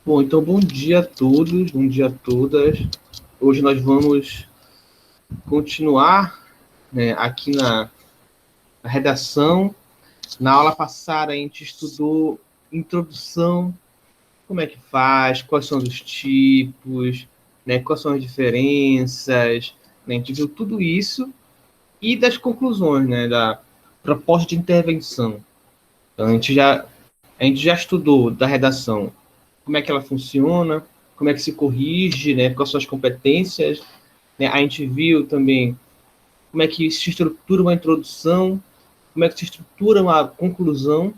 Bom, então bom dia a todos, bom dia a todas. Hoje nós vamos continuar, né, aqui na redação. Na aula passada a gente estudou introdução, como é que faz, quais são os tipos, né, quais são as diferenças, né, a gente viu tudo isso e das conclusões, né, da proposta de intervenção. Então a gente já estudou da redação como é que ela funciona, como é que se corrige, né, quais são as competências, né, a gente viu também como é que se estrutura uma introdução, como é que se estrutura uma conclusão.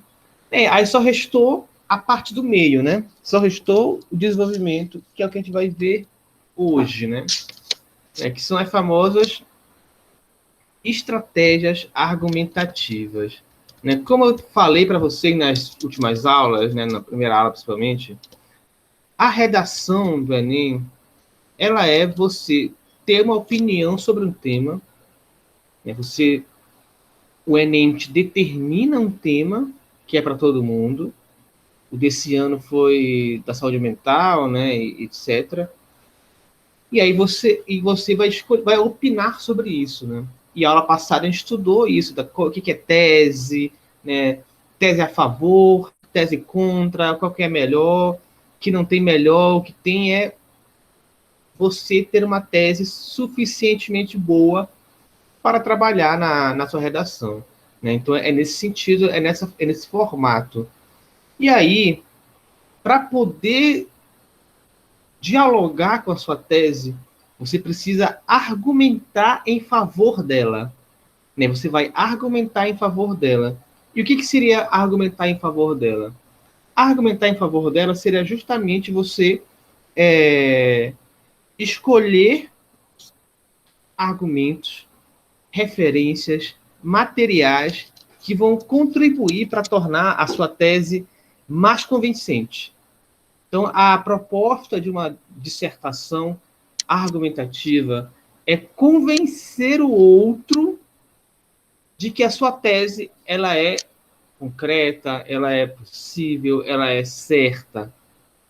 Aí só restou a parte do meio, né? Só restou o desenvolvimento, que é o que a gente vai ver hoje, né? Que são as famosas estratégias argumentativas. Né? Como eu falei para vocês nas últimas aulas, né, na primeira aula principalmente, a redação do Enem, ela é você ter uma opinião sobre um tema, né? O Enem te determina um tema que é para todo mundo. O desse ano foi da saúde mental, né, etc. E aí você vai opinar sobre isso, né? E a aula passada a gente estudou isso, o que é tese, né? Tese a favor, tese contra, qual que é melhor, que não tem melhor, o que tem é você ter uma tese suficientemente boa para trabalhar na sua redação. Né? Então, é nesse sentido, é nesse formato. E aí, para poder dialogar com a sua tese, você precisa argumentar em favor dela. Né? Você vai argumentar em favor dela. E o que seria argumentar em favor dela? Argumentar em favor dela seria justamente você escolher argumentos, referências, materiais que vão contribuir para tornar a sua tese mais convincente. Então, a proposta de uma dissertação argumentativa é convencer o outro de que a sua tese ela é concreta, ela é possível, ela é certa,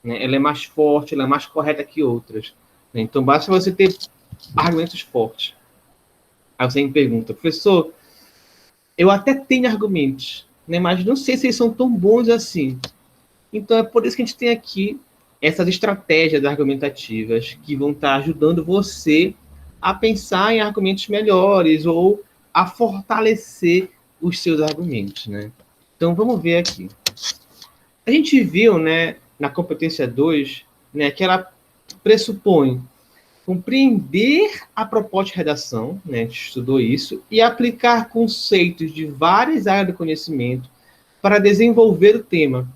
né? Ela é mais forte, ela é mais correta que outras. Né? Então, basta você ter argumentos fortes. Aí você me pergunta, professor, eu até tenho argumentos, né, mas não sei se eles são tão bons assim. Então, é por isso que a gente tem aqui essas estratégias argumentativas que vão estar ajudando você a pensar em argumentos melhores ou a fortalecer os seus argumentos, né? Então, vamos ver aqui. A gente viu, né, na competência 2, né, que ela pressupõe compreender a proposta de redação, né, a gente estudou isso, e aplicar conceitos de várias áreas do conhecimento para desenvolver o tema,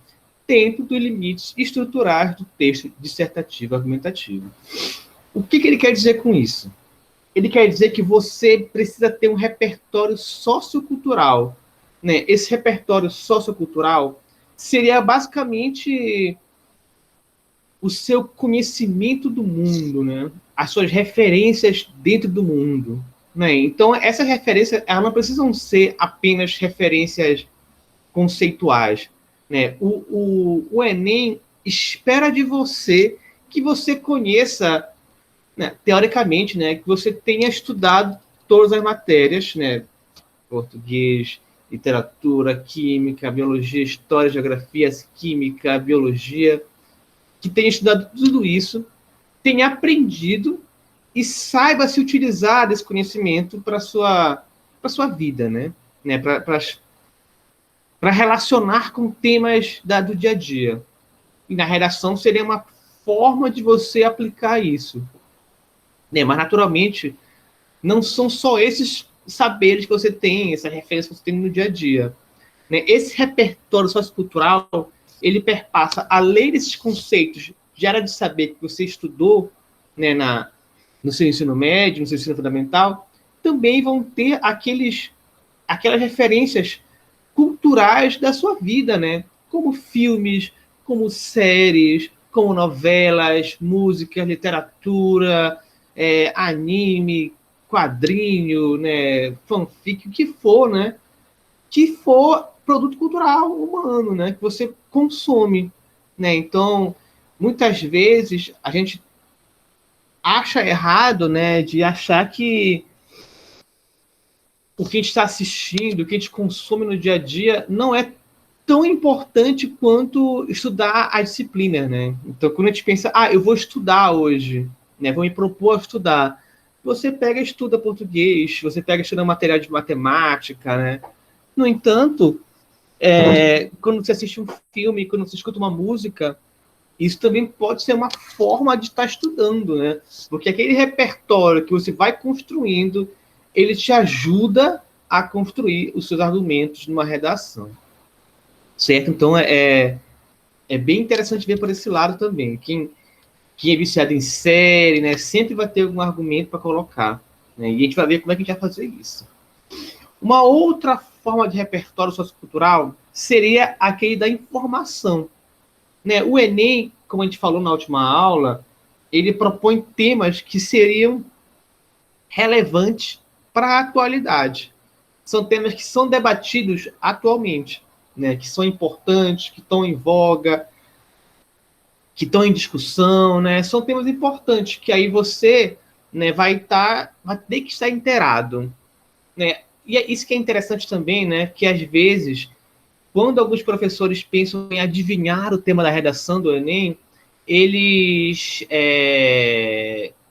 dentro dos limites estruturais do texto dissertativo argumentativo. O que ele quer dizer com isso? Ele quer dizer que você precisa ter um repertório sociocultural. Né? Esse repertório sociocultural seria basicamente o seu conhecimento do mundo, né? As suas referências dentro do mundo. Né? Então, essas referências elas não precisam ser apenas referências conceituais. Né? O Enem espera de você que você conheça, né, teoricamente, né, que você tenha estudado todas as matérias, né, português, literatura, química, biologia, história, geografia, química, biologia, que tenha estudado tudo isso, tenha aprendido e saiba se utilizar desse conhecimento para sua vida, né, para relacionar com temas do dia a dia. E na redação seria uma forma de você aplicar isso. Né? Mas, naturalmente, não são só esses saberes que você tem, essa referência que você tem no dia a dia. Né? Esse repertório sociocultural, ele perpassa, além desses conceitos de área de saber que você estudou, né, no seu ensino médio, no seu ensino fundamental, também vão ter aquelas referências culturais da sua vida, né? Como filmes, como séries, como novelas, música, literatura, anime, quadrinho, né? Fanfic, o que for, né? Que for produto cultural humano, né? Que você consome, né? Então, muitas vezes a gente acha errado, né, de achar que o que a gente está assistindo, o que a gente consome no dia a dia, não é tão importante quanto estudar a disciplina, né? Então, quando a gente pensa, eu vou estudar hoje, né? Vou me propor a estudar. Você pega e estuda português, você pega e estuda material de matemática, né? No entanto, quando você assiste um filme, quando você escuta uma música, isso também pode ser uma forma de estar estudando, né? Porque aquele repertório que você vai construindo, ele te ajuda a construir os seus argumentos numa redação. Certo? Então, é bem interessante ver por esse lado também. Quem é viciado em série, né, sempre vai ter algum argumento para colocar. Né? E a gente vai ver como é que a gente vai fazer isso. Uma outra forma de repertório sociocultural seria aquele da informação. Né? O Enem, como a gente falou na última aula, ele propõe temas que seriam relevantes para a atualidade. São temas que são debatidos atualmente, né? Que são importantes, que estão em voga, que estão em discussão, né? São temas importantes que aí você, né, vai ter que estar inteirado, né? E é isso que é interessante também, né? Que às vezes, quando alguns professores pensam em adivinhar o tema da redação do Enem, eles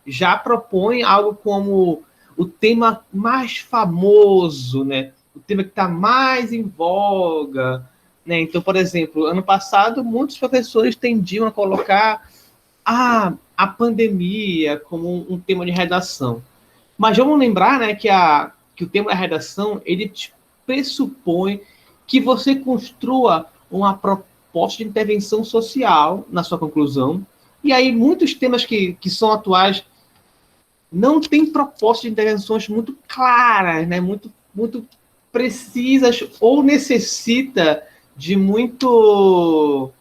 já propõem algo como o tema mais famoso, né? O tema que está mais em voga, né? Então, por exemplo, ano passado, muitos professores tendiam a colocar a pandemia como um tema de redação. Mas vamos lembrar, né, que o tema da redação, ele pressupõe que você construa uma proposta de intervenção social na sua conclusão. E aí, muitos temas que são atuais não têm propostas de intervenções muito claras, né, muito precisas, ou necessita de muito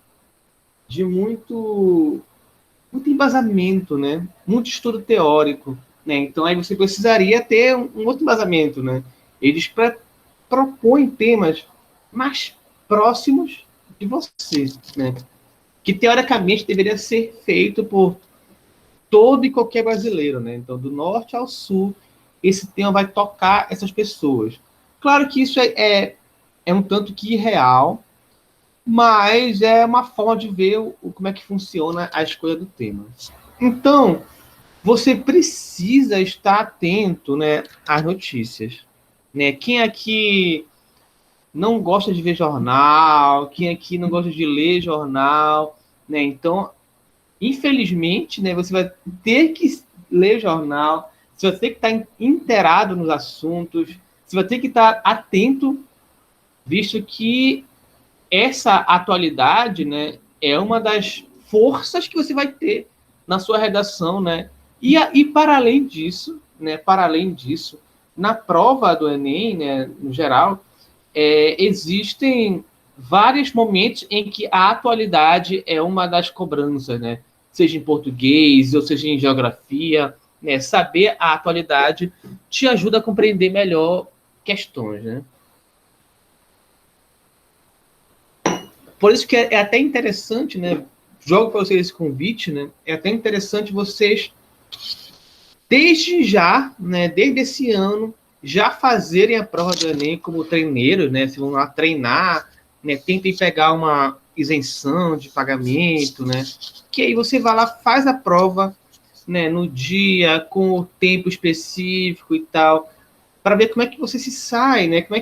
embasamento, né? Muito estudo teórico, né? Então aí você precisaria ter um outro embasamento, né? Eles propõem temas mais próximos de você, né? Que teoricamente deveria ser feito por todo e qualquer brasileiro, né? Então, do norte ao sul, esse tema vai tocar essas pessoas. Claro que isso é um tanto que irreal, mas é uma forma de ver como é que funciona a escolha do tema. Então, você precisa estar atento, né, às notícias. Né? Quem aqui não gosta de ver jornal, quem aqui não gosta de ler jornal, né? Então, infelizmente, né, você vai ter que ler jornal, você vai ter que estar inteirado nos assuntos, você vai ter que estar atento, visto que essa atualidade, né, é uma das forças que você vai ter na sua redação, né? E para além disso, né, na prova do Enem, né, no geral, existem vários momentos em que a atualidade é uma das cobranças, né? Seja em português ou seja em geografia, né? Saber a atualidade te ajuda a compreender melhor questões, né? Por isso que é até interessante, né? Jogo para vocês esse convite, né? É até interessante vocês, desde já, né? Desde esse ano, já fazerem a prova do Enem como treineiros, né? Se vão lá treinar, né? Tentem pegar uma isenção de pagamento, né? Que aí você vai lá, faz a prova, né? No dia, com o tempo específico e tal, para ver como é que você se sai, né? Como é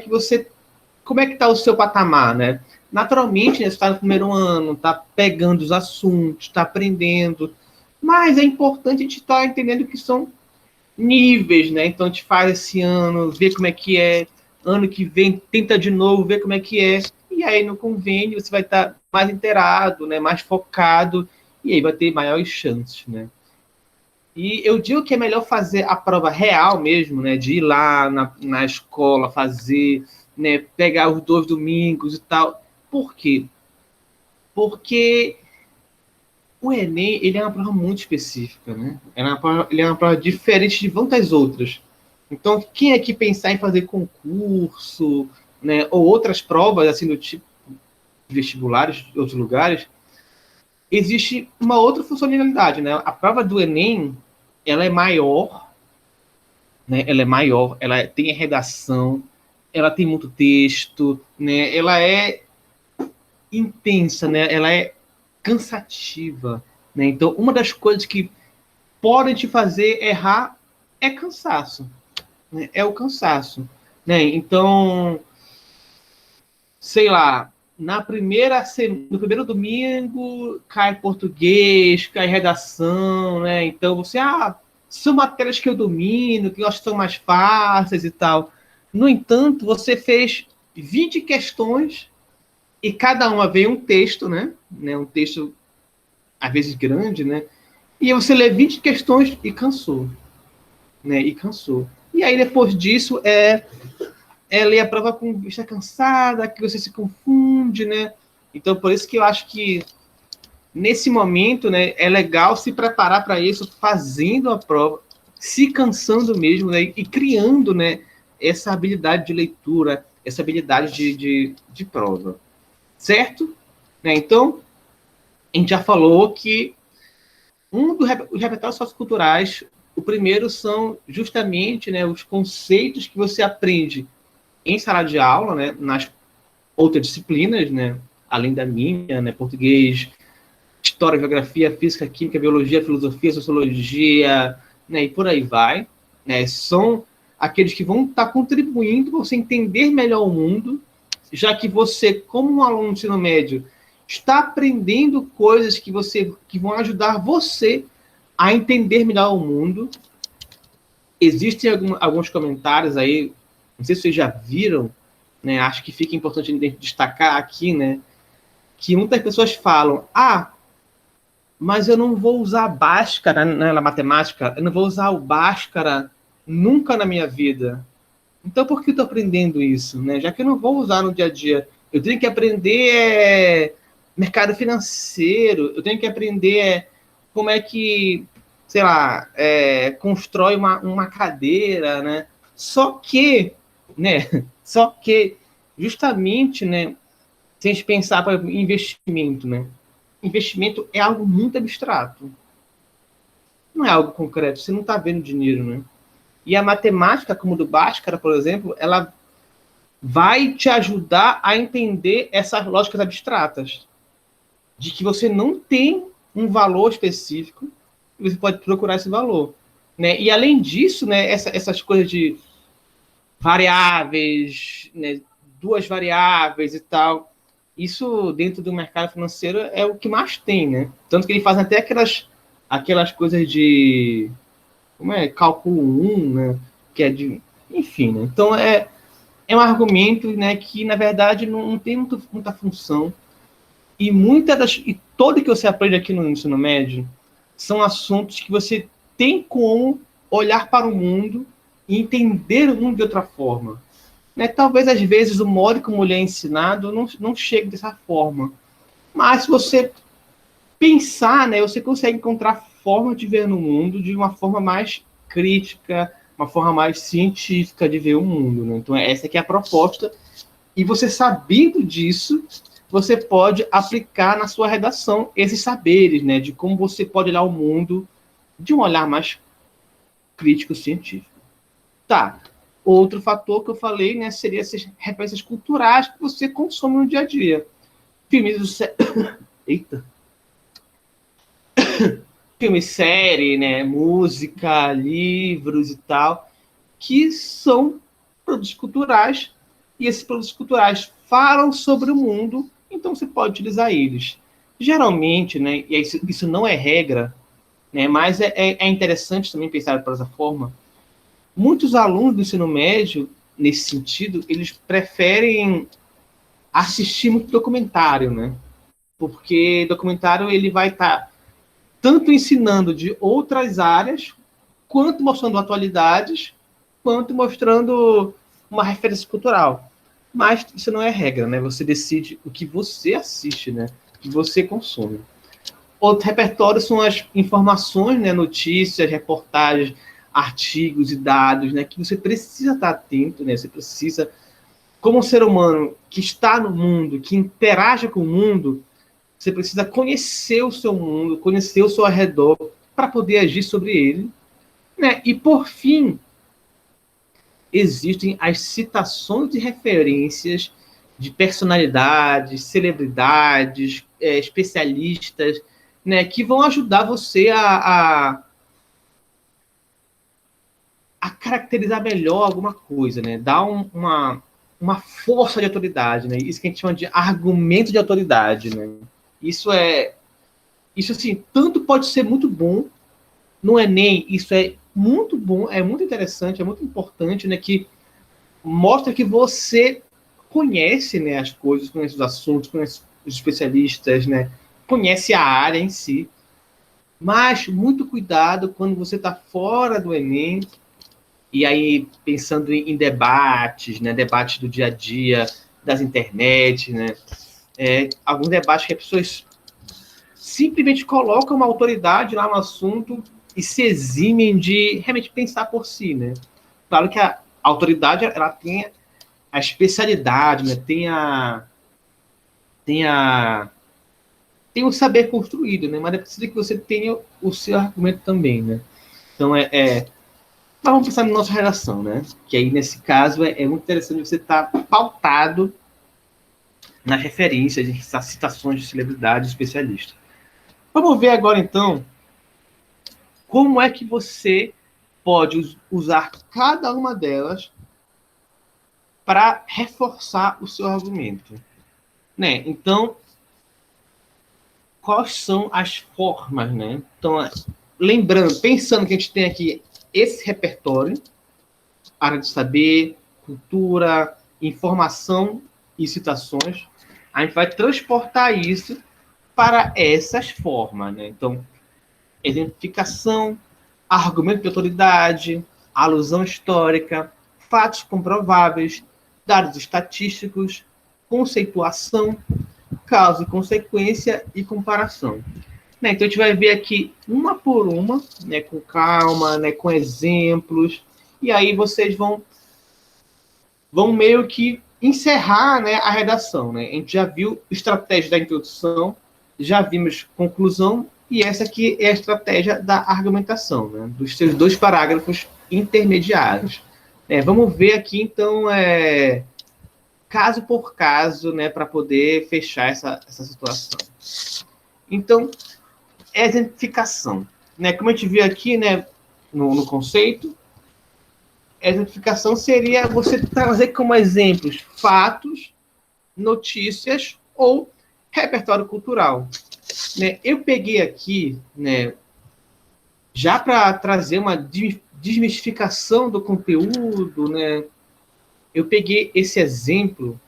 que está o seu patamar, né? Naturalmente, né, você está no primeiro ano, está pegando os assuntos, está aprendendo, mas é importante a gente estar entendendo que são níveis, né? Então, a gente faz esse ano, vê como é que é, ano que vem tenta de novo, vê como é que é, e aí no convênio você vai estar mais inteirado, né? Mais focado, e aí vai ter maiores chances, né? E eu digo que é melhor fazer a prova real mesmo, né? De ir lá na escola fazer, né? Pegar os 2 domingos e tal. Por quê? Porque o Enem, ele é uma prova muito específica, né? Ele é uma prova diferente de tantas outras. Então, quem aqui pensar em fazer concurso, né? Ou outras provas, assim, do tipo vestibulares de outros lugares, existe uma outra funcionalidade, né? A prova do Enem, ela é maior, né? Ela é maior, ela tem a redação, ela tem muito texto, né? Ela é intensa, né? Ela é cansativa, né? Então, uma das coisas que podem te fazer errar é cansaço, né? É o cansaço, né? Então, sei lá, no primeiro domingo cai português, cai redação, né? Então você, são matérias que eu domino, que eu acho que são mais fáceis e tal. No entanto, você fez 20 questões e cada uma veio um texto, né? Um texto, às vezes, grande, né? E você lê 20 questões e cansou, né? E cansou. E aí, depois disso, ler a prova com vista cansada, que você se confunde, né? Então, por isso que eu acho que, nesse momento, né, é legal se preparar para isso, fazendo a prova, se cansando mesmo, né? E criando, né, essa habilidade de leitura, essa habilidade de prova. Certo? Né? Então, a gente já falou que os repertórios socioculturais, o primeiro são justamente, né, os conceitos que você aprende em sala de aula, né, nas outras disciplinas, né, além da minha, né, português, história, geografia, física, química, biologia, filosofia, sociologia, né, e por aí vai, né, são aqueles que vão estar contribuindo para você entender melhor o mundo, já que você, como um aluno do ensino médio, está aprendendo coisas que vão ajudar você a entender melhor o mundo. Existem alguns comentários aí, não sei se vocês já viram, né? Acho que fica importante destacar aqui, né? Que muitas pessoas falam: mas eu não vou usar Bhaskara na matemática, eu não vou usar o Bhaskara nunca na minha vida. Então, por que eu estou aprendendo isso, né? Já que eu não vou usar no dia a dia, eu tenho que aprender mercado financeiro, eu tenho que aprender como é que, sei lá, constrói uma cadeira, né? Só que, né? Só que, justamente, né? Se a gente pensar para investimento, né? Investimento é algo muito abstrato. Não é algo concreto. Você não está vendo dinheiro, né? E a matemática, como do Bhaskara, por exemplo, ela vai te ajudar a entender essas lógicas abstratas, de que você não tem um valor específico e você pode procurar esse valor, né? E além disso, né, essas coisas de variáveis, né, duas variáveis e tal, isso dentro do mercado financeiro é o que mais tem, né? Tanto que eles fazem até aquelas coisas de como é cálculo 1, né? Que é de, enfim, né? Então é um argumento, né, que na verdade não tem muita função e tudo que você aprende aqui no ensino médio são assuntos que você tem como olhar para o mundo e entender o mundo de outra forma. Né? Talvez, às vezes, o modo como ele é ensinado não chegue dessa forma. Mas, se você pensar, né, você consegue encontrar forma de ver no mundo de uma forma mais crítica, uma forma mais científica de ver o mundo. Né? Então, essa aqui é a proposta. E você, sabendo disso, você pode aplicar na sua redação esses saberes, né, de como você pode olhar o mundo de um olhar mais crítico científico. Tá. Outro fator que eu falei, né, seria essas referências culturais que você consome no dia a dia. Filmes Eita. Filme, série, né, música, livros e tal, que são produtos culturais, e esses produtos culturais falam sobre o mundo, então você pode utilizar eles. Geralmente, né, e isso não é regra, né, mas é interessante também pensar dessa forma, muitos alunos do ensino médio, nesse sentido, eles preferem assistir muito documentário, né? Porque documentário ele vai estar tanto ensinando de outras áreas, quanto mostrando atualidades, quanto mostrando uma referência cultural. Mas isso não é regra, né? Você decide o que você assiste, né? O que você consome. Outro repertório são as informações, né? Notícias, reportagens, artigos e dados, né? Que você precisa estar atento, né? Você precisa, como um ser humano que está no mundo, que interage com o mundo, Você precisa conhecer o seu mundo, conhecer o seu arredor, para poder agir sobre ele, né? E, por fim, existem as citações de referências de personalidades, celebridades, especialistas, né, que vão ajudar você a caracterizar melhor alguma coisa, né? Dar uma força de autoridade, né? Isso que a gente chama de argumento de autoridade, né? Isso assim, tanto pode ser muito bom no Enem, isso é muito bom, é muito interessante, é muito importante, né? Que mostra que você conhece, né, as coisas, conhece os assuntos, conhece os especialistas, né? Conhece a área em si. Mas muito cuidado quando você está fora do Enem, e aí pensando em debates, né? Debates do dia a dia, das internet, né? Alguns debates que as pessoas simplesmente colocam uma autoridade lá no assunto e se eximem de realmente pensar por si, né? Claro que a autoridade, ela tem a especialidade, né? Tem a tem o saber construído, né? Mas é preciso que você tenha o seu argumento também, né? Então, mas vamos pensar na nossa relação, né? Que aí, nesse caso, é muito interessante você estar pautado nas referências, nas citações de celebridades especialistas. Vamos ver agora, então, como é que você pode usar cada uma delas para reforçar o seu argumento, né? Então, quais são as formas, né? Então, lembrando, pensando que a gente tem aqui esse repertório, área de saber, cultura, informação e citações, a gente vai transportar isso para essas formas, né? Então, exemplificação, argumento de autoridade, alusão histórica, fatos comprováveis, dados estatísticos, conceituação, causa e consequência e comparação. Né? Então, a gente vai ver aqui uma por uma, né, com calma, né, com exemplos, e aí vocês vão meio que encerrar, né, a redação. Né? A gente já viu estratégia da introdução, já vimos conclusão, e essa aqui é a estratégia da argumentação, né, dos seus 2 parágrafos intermediários. Vamos ver aqui, então, caso por caso, né, para poder fechar essa situação. Então, exemplificação. Né? Como a gente viu aqui, né, no conceito, exemplificação seria você trazer como exemplos fatos, notícias ou repertório cultural. Né? Eu peguei aqui, né, já para trazer uma desmistificação do conteúdo, né, eu peguei esse exemplo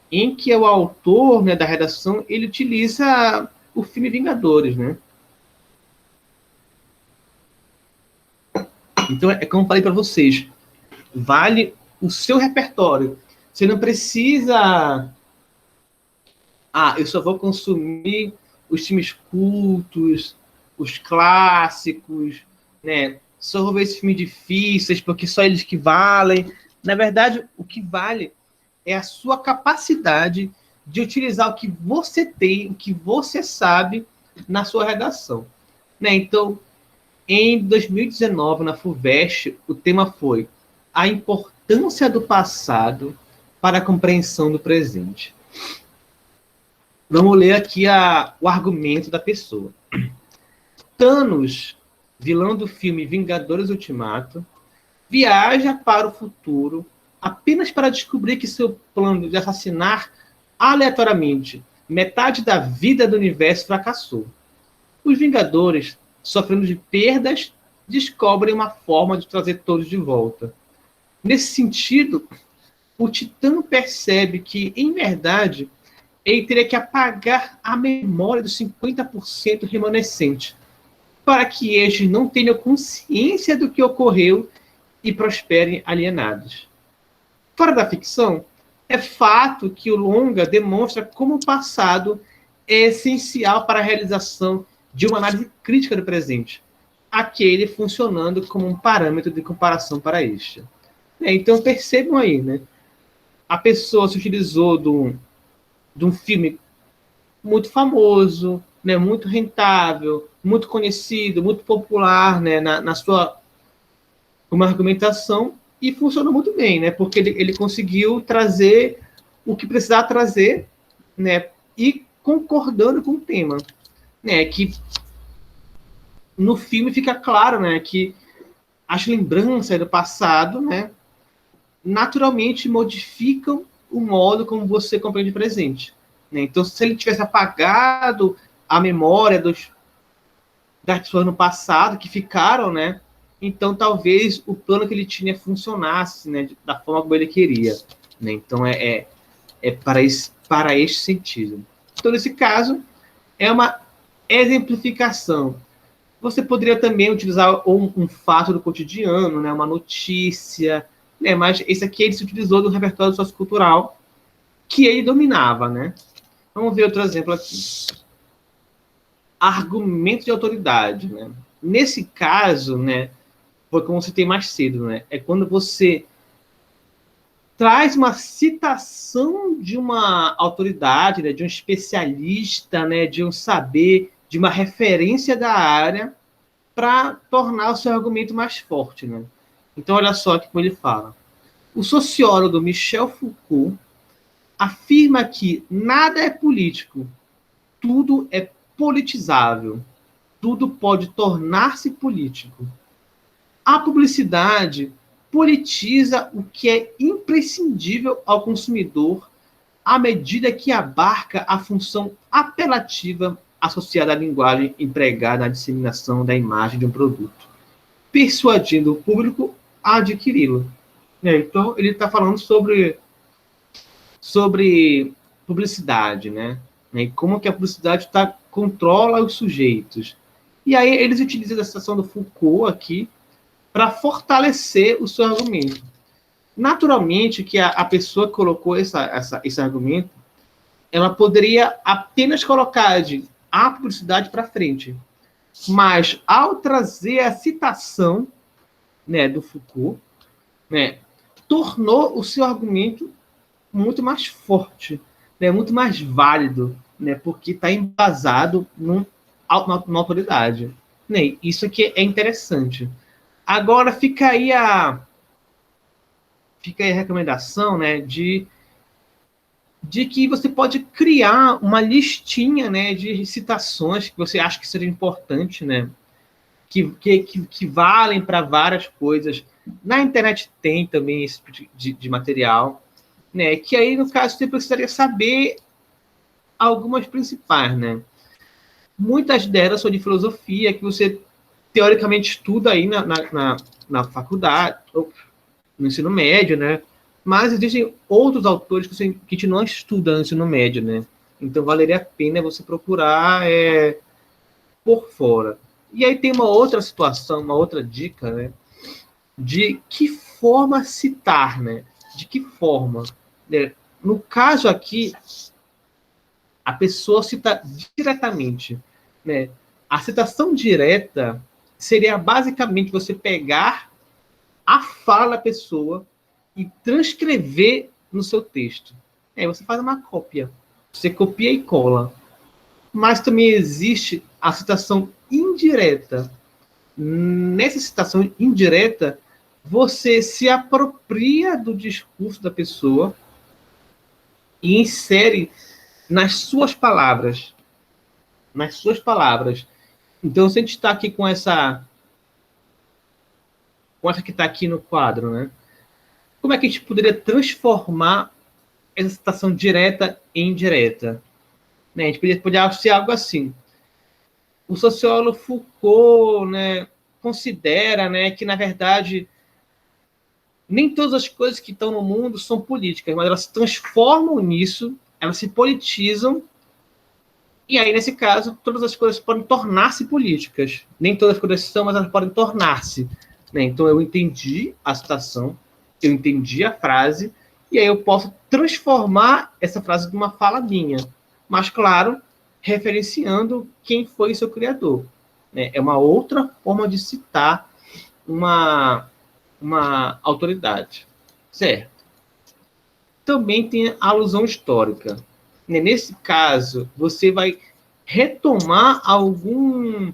em que o autor, né, da redação, ele utiliza o filme Vingadores, né? Então, como eu falei para vocês, vale o seu repertório. Você não precisa... eu só vou consumir os filmes cultos, os clássicos, né? Só vou ver esses filmes difíceis, porque só eles que valem. Na verdade, o que vale é a sua capacidade de utilizar o que você tem, o que você sabe na sua redação. Né? Então, em 2019, na FUVEST, o tema foi a importância do passado para a compreensão do presente. Vamos ler aqui o argumento da pessoa. Thanos, vilão do filme Vingadores Ultimato, viaja para o futuro apenas para descobrir que seu plano de assassinar aleatoriamente metade da vida do universo fracassou. Os Vingadores, sofrendo de perdas, descobrem uma forma de trazer todos de volta. Nesse sentido, o Titã percebe que, em verdade, ele teria que apagar a memória dos 50% remanescente, para que estes não tenham consciência do que ocorreu e prosperem alienados. Fora da ficção, é fato que o longa demonstra como o passado é essencial para a realização de uma análise crítica do presente, aquele funcionando como um parâmetro de comparação para este. Então, percebam aí, né? A pessoa se utilizou de um filme muito famoso, né, muito rentável, muito conhecido, muito popular, né, na sua uma argumentação, e funcionou muito bem, né, porque ele conseguiu trazer o que precisava trazer, né, e concordando com o tema, né, que no filme fica claro, né, que as lembranças do passado, né, naturalmente modificam o modo como você compreende o presente, né? Então, se ele tivesse apagado a memória das pessoas no passado que ficaram, né, então talvez o plano que ele tinha funcionasse, né, da forma como ele queria, né? Então é para esse sentido. Então, nesse caso, é uma exemplificação. Você poderia também utilizar um fato do cotidiano, né, uma notícia, né, mas esse aqui ele se utilizou do repertório sociocultural que ele dominava, né? Vamos ver outro exemplo aqui. Argumento de autoridade, né? Nesse caso, né, foi como você tem mais cedo, né? É quando você traz uma citação de uma autoridade, né, de um especialista, né, de um saber, de uma referência da área, para tornar o seu argumento mais forte, né? Então, olha só que como ele fala. O sociólogo Michel Foucault afirma que nada é político, tudo é politizável, tudo pode tornar-se político. A publicidade politiza o que é imprescindível ao consumidor à medida que abarca a função apelativa associada à linguagem empregada na disseminação da imagem de um produto, persuadindo o público a adquiri-lo. Então, ele está falando sobre publicidade, né? E como que a publicidade controla os sujeitos. E aí eles utilizam a citação do Foucault aqui para fortalecer o seu argumento. Naturalmente que a pessoa que colocou esse argumento, ela poderia apenas colocar a publicidade para frente. Mas, ao trazer a citação, né, do Foucault, né, tornou o seu argumento muito mais forte, né, muito mais válido, né, porque está embasado numa autoridade. Né, isso aqui é interessante. Agora fica aí a recomendação, né, de que você pode criar uma listinha, né, de citações que você acha que seria importante, né, que valem para várias coisas. Na internet tem também esse tipo de material, né, que aí, no caso, você precisaria saber algumas principais, né. Muitas delas são de filosofia, que você teoricamente estuda aí na faculdade, ou no ensino médio, né? Mas existem outros autores que a gente não estuda no ensino médio, né? Então valeria a pena você procurar por fora. E aí tem uma outra situação, uma outra dica, né? De que forma citar, né? De que forma? Né? No caso aqui, a pessoa cita diretamente, né? A citação direta seria basicamente você pegar a fala da pessoa e transcrever no seu texto. Aí você faz uma cópia. Você copia e cola. Mas também existe a citação indireta. Nessa citação indireta, você se apropria do discurso da pessoa e insere nas suas palavras. Nas suas palavras. Então, se a gente está aqui com essa que está aqui no quadro, né? Como é que a gente poderia transformar essa citação direta em indireta? Né? A gente poderia ser algo assim. O sociólogo Foucault, né, considera, né, que, na verdade, nem todas as coisas que estão no mundo são políticas, mas elas se transformam nisso, elas se politizam, e aí, nesse caso, todas as coisas podem tornar-se políticas. Nem todas as coisas são, mas elas podem tornar-se. Né? Então, eu entendi a citação, eu entendi a frase, e aí eu posso transformar essa frase numa fala minha. Mas, claro, referenciando quem foi seu criador. Né? É uma outra forma de citar uma autoridade. Certo. Também tem a alusão histórica. né? Nesse caso, você vai retomar algum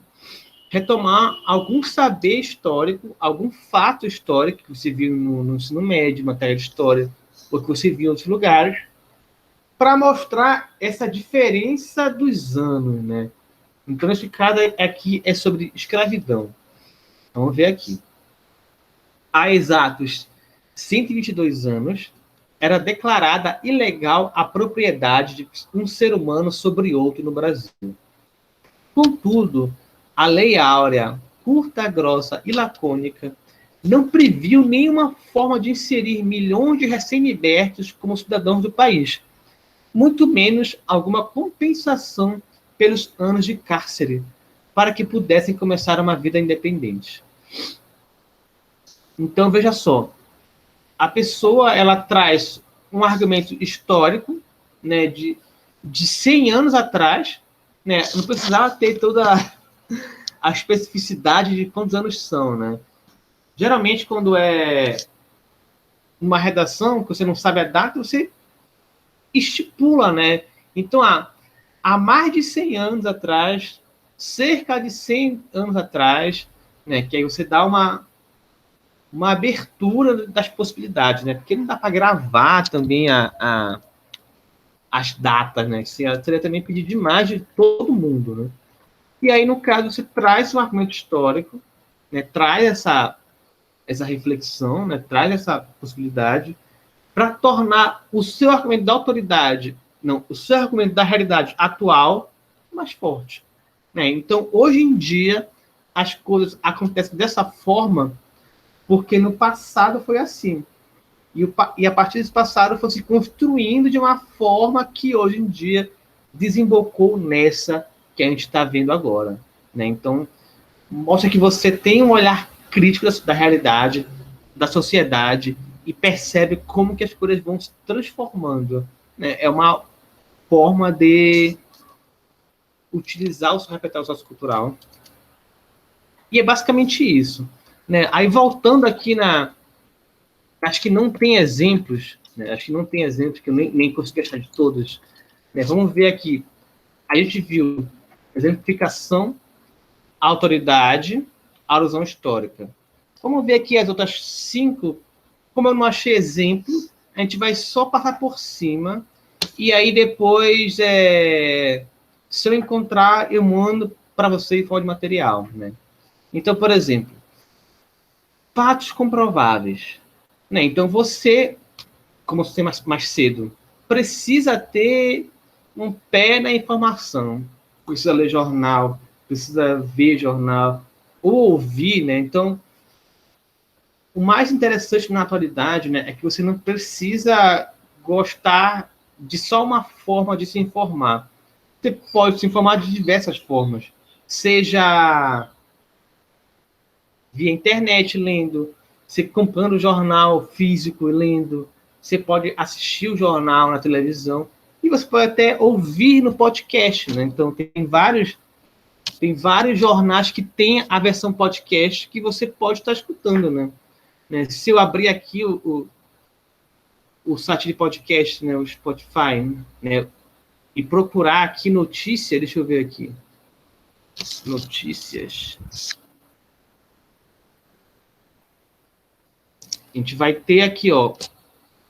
saber histórico, algum fato histórico que você viu no ensino médio, matéria de história, ou que você viu em outros lugares, para mostrar essa diferença dos anos, né? Então, esse caso aqui é sobre escravidão. Vamos ver aqui. Há exatos 122 anos, era declarada ilegal a propriedade de um ser humano sobre outro no Brasil. Contudo, a Lei Áurea, curta, grossa e lacônica, não previu nenhuma forma de inserir milhões de recém-libertos como cidadãos do país, muito menos alguma compensação pelos anos de cárcere, para que pudessem começar uma vida independente. Então, veja só, a pessoa ela traz um argumento histórico, né, de 100 anos atrás, né, não precisava ter toda a especificidade de quantos anos são, né? Geralmente, quando é uma redação que você não sabe a data, você estipula, né? Então, há mais de 100 anos atrás, cerca de 100 anos atrás, né, que aí você dá uma abertura das possibilidades, né? Porque não dá para gravar também as datas, né? Seria também pedir demais de todo mundo, né? E aí, no caso, você traz um argumento histórico, né? Traz essa reflexão, né? Traz essa possibilidade para tornar o seu argumento da autoridade, não, o seu argumento da realidade atual mais forte, né? Então, hoje em dia, as coisas acontecem dessa forma porque no passado foi assim. E a partir desse passado foi se construindo de uma forma que hoje em dia desembocou nessa que a gente está vendo agora, né? Então, mostra que você tem um olhar crítico da realidade, da sociedade, e percebe como que as coisas vão se transformando, né? É uma forma de utilizar o seu repertório sociocultural. E é basicamente isso, né? Aí, voltando aqui acho que não tem exemplos, né? Acho que não tem exemplos, que eu nem consegui achar de todos, né? Vamos ver aqui. A gente viu exemplificação, autoridade, alusão histórica. Vamos ver aqui as outras 5. Como eu não achei exemplo, a gente vai só passar por cima. E aí depois, se eu encontrar, eu mando para você em forma de material, né? Então, por exemplo, fatos comprováveis, né? Então, você, como você mais cedo, precisa ter um pé na informação. Precisa ler jornal, precisa ver jornal, ou ouvir, né? Então, o mais interessante na atualidade, né, é que você não precisa gostar de só uma forma de se informar. Você pode se informar de diversas formas. Seja via internet lendo, você comprando jornal físico e lendo, você pode assistir o jornal na televisão, e você pode até ouvir no podcast, né? Então tem vários jornais que tem a versão podcast que você pode estar escutando, né? Se eu abrir aqui o site de podcast, né, o Spotify, né, e procurar aqui notícia, deixa eu ver aqui. Notícias. A gente vai ter aqui, ó,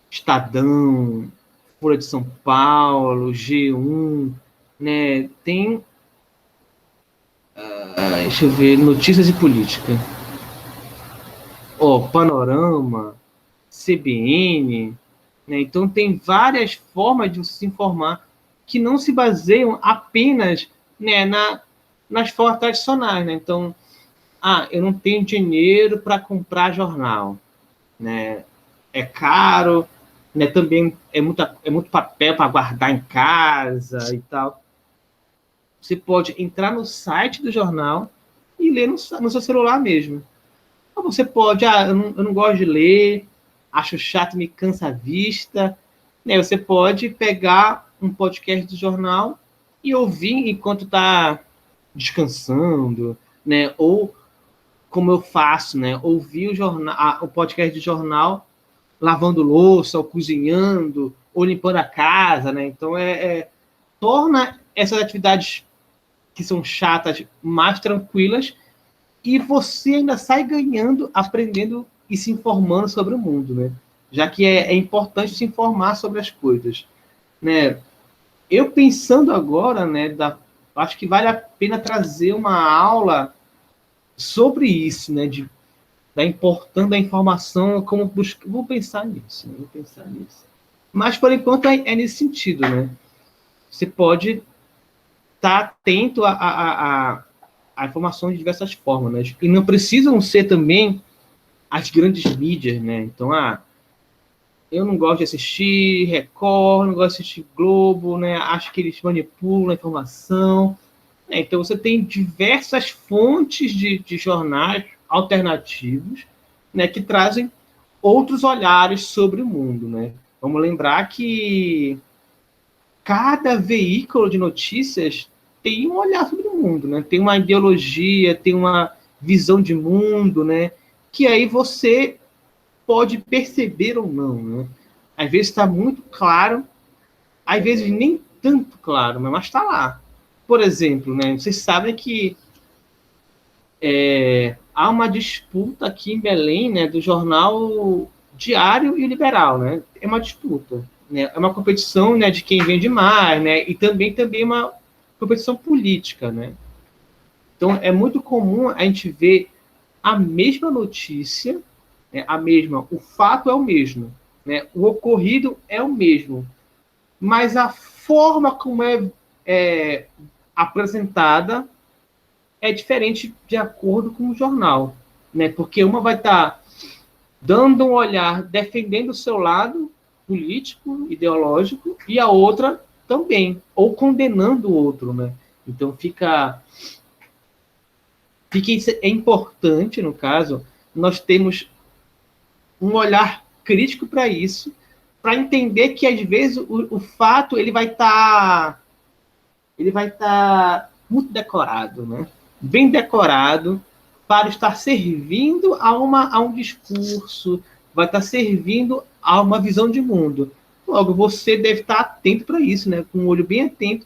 Estadão, Folha de São Paulo, G1, né? Tem, deixa eu ver, notícias e política. Ó, Panorama, CBN, né? Então tem várias formas de você se informar que não se baseiam apenas, né, nas formas tradicionais, né? Então, eu não tenho dinheiro para comprar jornal, né? É caro, né? Também é muito papel para guardar em casa e tal. Você pode entrar no site do jornal e ler no seu celular mesmo. Ou você pode, eu não gosto de ler, acho chato, me cansa a vista, né? Você pode pegar um podcast do jornal e ouvir enquanto está descansando, né? Ou como eu faço, né? Ouvir o podcast de jornal lavando louça ou cozinhando, ou limpando a casa, né? Então, torna essas atividades que são chatas mais tranquilas e você ainda sai ganhando, aprendendo e se informando sobre o mundo, né? Já que é importante se informar sobre as coisas, né? Eu pensando agora, né, acho que vale a pena trazer uma aula sobre isso, né, da importância da informação, como buscar. Vou pensar nisso, né, vou pensar nisso. Mas, por enquanto, é nesse sentido, né? Você pode estar atento a informações de diversas formas, né? E não precisam ser também as grandes mídias, né? Então, eu não gosto de assistir Record, não gosto de assistir Globo, né? Acho que eles manipulam a informação. Então, você tem diversas fontes de jornais alternativos, né, que trazem outros olhares sobre o mundo, né? Vamos lembrar que cada veículo de notícias tem um olhar sobre o mundo, né? Tem uma ideologia, tem uma visão de mundo, né? Que aí você pode perceber ou não, né? Às vezes está muito claro, às vezes nem tanto claro, mas está lá. Por exemplo, né? Vocês sabem que há uma disputa aqui em Belém, né? Do jornal Diário e o Liberal, né? É uma disputa, né? É uma competição, né? De quem vende mais, né? E também uma competição política, né? Então é muito comum a gente ver a mesma notícia, né? A mesma, o fato é o mesmo, né? O ocorrido é o mesmo, mas a forma como é apresentada é diferente de acordo com o jornal, né? Porque uma vai estar dando um olhar, defendendo o seu lado político, ideológico, e a outra também, ou condenando o outro, né? Então é importante, no caso, nós temos um olhar crítico para isso, para entender que às vezes o fato ele vai estar muito decorado, né? Bem decorado para estar servindo a um discurso, vai estar servindo a uma visão de mundo. Logo, você deve estar atento para isso, né? Com um olho bem atento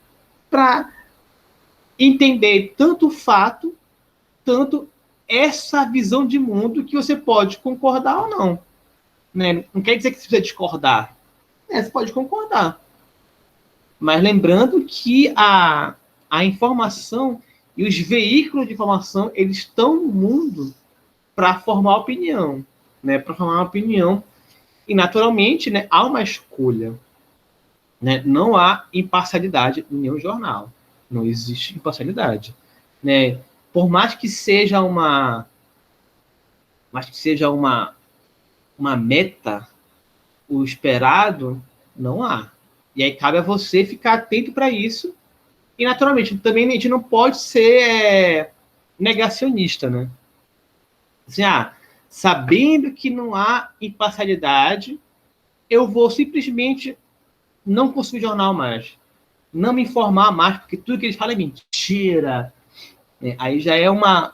para entender tanto o fato, tanto essa visão de mundo que você pode concordar ou não, né? Não quer dizer que você precisa discordar, né? Você pode concordar, mas lembrando que a informação e os veículos de informação, eles estão no mundo para formar opinião, né? Para formar uma opinião. E, naturalmente, né, há uma escolha. Né? Não há imparcialidade em nenhum jornal. Não existe imparcialidade. Né? Por mais que seja uma meta, o esperado, não há. E aí cabe a você ficar atento para isso. E, naturalmente, também a gente não pode ser negacionista, né? Assim, sabendo que não há imparcialidade, eu vou simplesmente não consumir jornal mais, não me informar mais, porque tudo que eles falam é mentira. Aí já é uma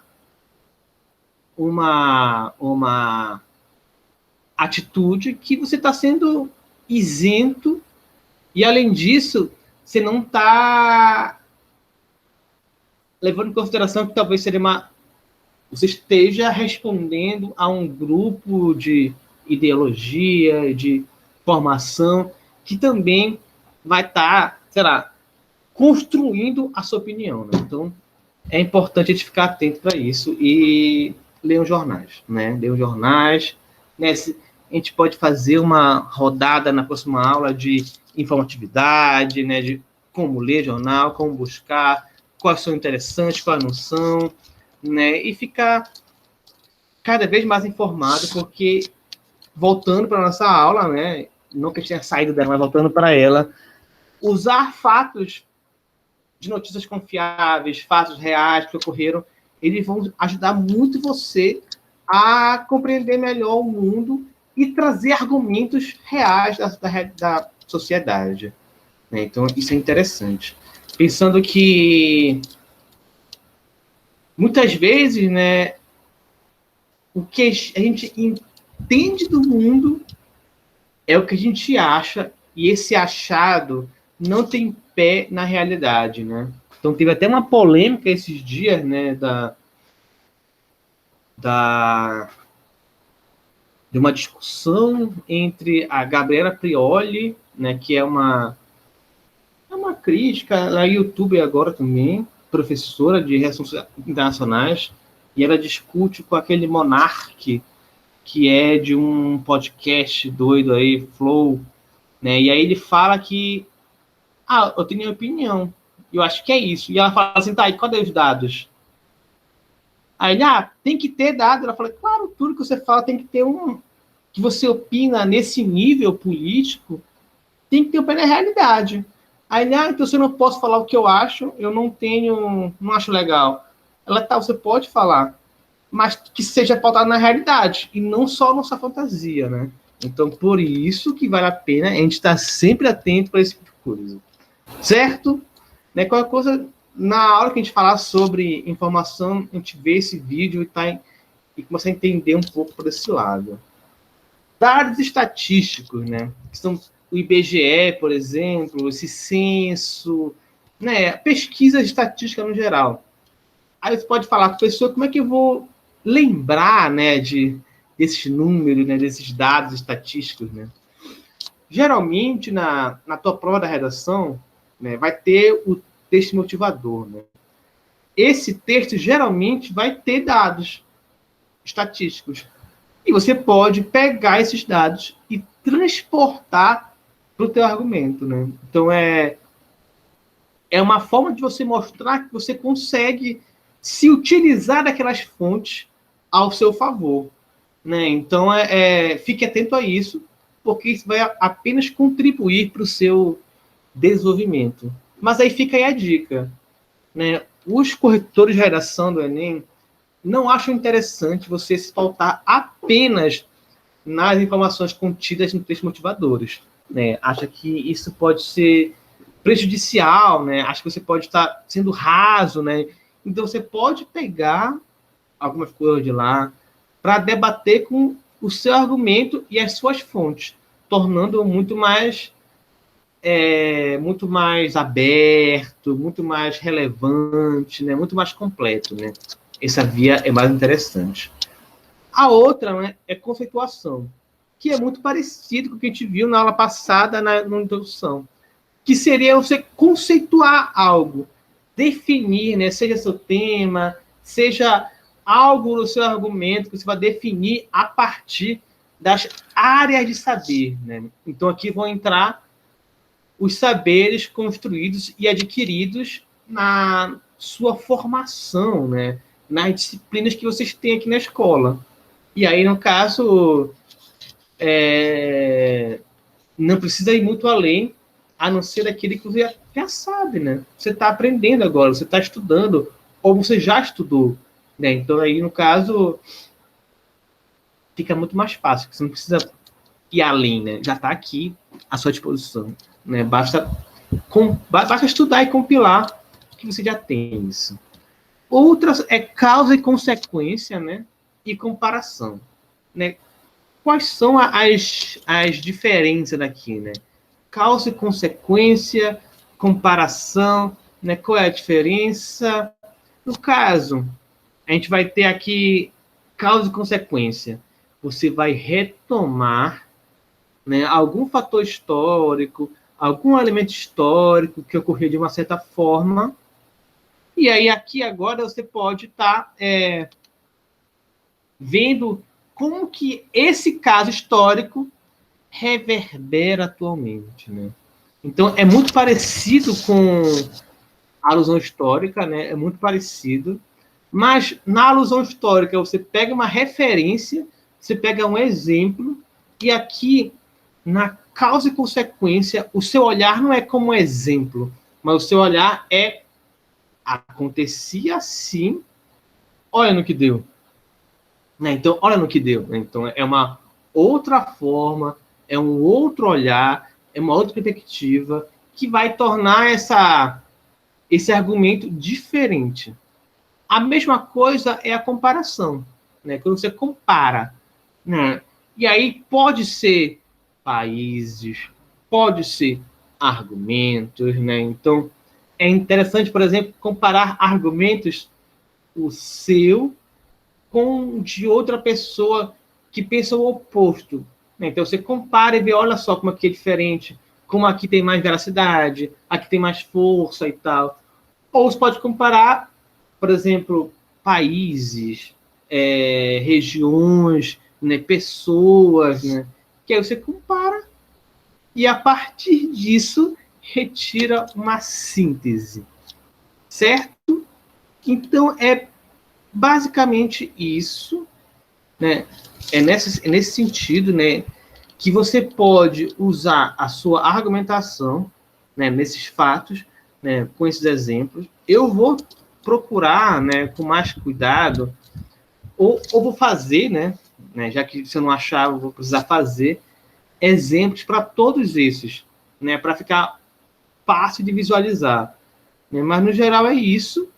atitude que você está sendo isento e, além disso, você não está levando em consideração que talvez você esteja respondendo a um grupo de ideologia, de formação, que também vai estar, sei lá, construindo a sua opinião. Né? Então, é importante a gente ficar atento para isso e ler os jornais. Né? Ler os jornais. Né? A gente pode fazer uma rodada na próxima aula de informatividade, né? De como ler jornal, como buscar, quais são interessantes, quais não são, né? E ficar cada vez mais informado, porque, voltando para a nossa aula, né? Não que a gente tenha saído dela, mas voltando para ela, usar fatos de notícias confiáveis, fatos reais que ocorreram, eles vão ajudar muito você a compreender melhor o mundo e trazer argumentos reais da sociedade. Né? Então, isso é interessante. Pensando que, muitas vezes, né, o que a gente entende do mundo é o que a gente acha e esse achado não tem pé na realidade, né? Então teve até uma polêmica esses dias, né, de uma discussão entre a Gabriela Prioli, né, que é uma crítica, ela é youtuber agora também, professora de relações internacionais, e ela discute com aquele monarque que é de um podcast doido aí, Flow, né? E aí ele fala que, eu tenho minha opinião, eu acho que é isso. E ela fala assim, tá, e cadê os dados? Aí ele, tem que ter dados. Ela fala, claro, tudo que você fala tem que ter que você opina nesse nível político, tem que ter um pé na realidade. Aí ele, então se eu não posso falar o que eu acho, eu não acho legal. Ela, tá, você pode falar, mas que seja pautado na realidade, e não só nossa fantasia, né? Então, por isso que vale a pena a gente estar sempre atento para esse tipo de coisa. Certo? Né? Qualquer coisa, na hora que a gente falar sobre informação, a gente vê esse vídeo e começa a entender um pouco por esse lado. Dados estatísticos, né? Que são o IBGE, por exemplo, esse censo, né? Pesquisas estatísticas no geral. Aí você pode falar com a pessoa, como é que eu vou lembrar, né, desses números, né, desses dados estatísticos, né? Geralmente, na tua prova da redação, né, vai ter o texto motivador, né? Esse texto, geralmente, vai ter dados estatísticos. E você pode pegar esses dados e transportar para o teu argumento, né? Então, é uma forma de você mostrar que você consegue se utilizar daquelas fontes ao seu favor, né? Então, fique atento a isso, porque isso vai apenas contribuir para o seu desenvolvimento. Mas aí fica aí a dica, né? Os corretores de redação do Enem não acham interessante você se pautar apenas nas informações contidas no texto motivadores, né? Acha que isso pode ser prejudicial, né? Acha que você pode estar sendo raso, né? Então você pode pegar algumas coisas de lá para debater com o seu argumento e as suas fontes, tornando-o muito mais aberto, muito mais relevante, né? Muito mais completo, né? Essa via é mais interessante. A outra, né, é conceituação, que é muito parecido com o que a gente viu na aula passada, na introdução, que seria você conceituar algo, definir, né, seja seu tema, seja algo no seu argumento que você vai definir a partir das áreas de saber, né? Então aqui vão entrar os saberes construídos e adquiridos na sua formação, né? Nas disciplinas que vocês têm aqui na escola. E aí, no caso, não precisa ir muito além, a não ser aquele que você já sabe, né? Você está aprendendo agora, você está estudando, ou você já estudou, né? Então, aí, no caso, fica muito mais fácil, porque você não precisa ir além, né? Já está aqui à sua disposição, né? Basta estudar e compilar que você já tem isso. Outras é causa e consequência, né? E comparação, né? Quais são as diferenças daqui, né? Causa e consequência, comparação, né? Qual é a diferença? No caso, a gente vai ter aqui causa e consequência. Você vai retomar, né, algum fator histórico, algum elemento histórico que ocorreu de uma certa forma, e aí aqui agora você pode estar vendo como que esse caso histórico reverbera atualmente, né? Então, é muito parecido com a alusão histórica, né? É muito parecido. Mas, na alusão histórica, você pega uma referência, você pega um exemplo, e aqui, na causa e consequência, o seu olhar não é como exemplo, mas o seu olhar acontecia assim, olha no que deu. Né? Então, olha no que deu. Né? Então, é uma outra forma, é um outro olhar, é uma outra perspectiva que vai tornar esse argumento diferente. A mesma coisa é a comparação. Né? Quando você compara. Né? E aí pode ser países, pode ser argumentos, né? Então, é interessante, por exemplo, comparar argumentos o seu com de outra pessoa que pensa o oposto, né? Então, você compara e vê, olha só como aqui é diferente, como aqui tem mais veracidade, aqui tem mais força e tal. Ou você pode comparar, por exemplo, países, regiões, né, pessoas, né? Que aí você compara e, a partir disso, retira uma síntese, certo? Então, é basicamente isso, né? É nesse sentido, né, que você pode usar a sua argumentação, né, nesses fatos, né, com esses exemplos. Eu vou procurar, né, com mais cuidado, ou vou fazer, né, já que se eu não achar, eu vou precisar fazer exemplos para todos esses, né, para ficar fácil de visualizar. Né? Mas, no geral, é isso.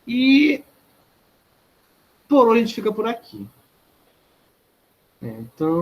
E por hoje a gente fica por aqui. Então,